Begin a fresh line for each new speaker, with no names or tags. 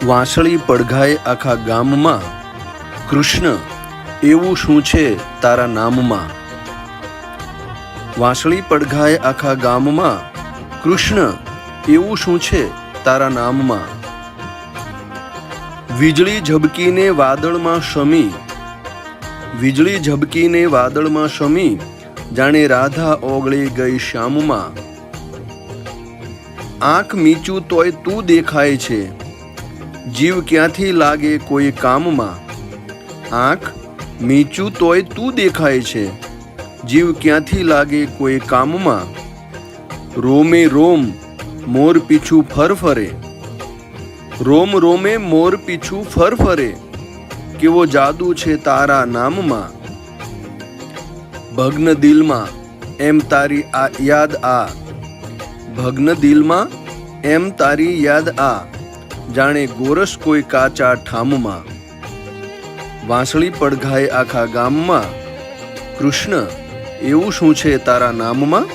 વાંસળી પડઘાય આખા ગામમાં, કૃષ્ણ એવું શું છે તારા નામમાં. વાંસળી પડઘાય આખા ગામમાં, કૃષ્ણ એવું શું છે તારા નામમાં. વીજળી ઝબકીને વાદળમાં શમી, વીજળી ઝબકીને વાદળમાં શમી, જાણે રાધા ઓગળી ગઈ શ્યામમાં. આંખ મીચું તોય તું દેખાય છે, જીવ ક્યાંથી લાગે કોઈ કામમાં. આંખ મીચું તોય તું દેખાય છે, જીવ ક્યાંથી લાગે કોઈ કામમાં. રોમે રોમ મોર પીછું ફરફરે, રોમ રોમે મોર પીછું ફરફરે, કેવો જાદુ છે તારા નામમાં. ભગ્ન દિલમાં એમ તારી આ યાદ આ, ભગ્ન દિલમાં એમ તારી યાદ આ, જાણે ગોરસ કોઈ કાચા ઠામમાં. વાંસળી પડઘાય આખા ગામમાં, કૃષ્ણ એવું શું છે તારા નામમાં.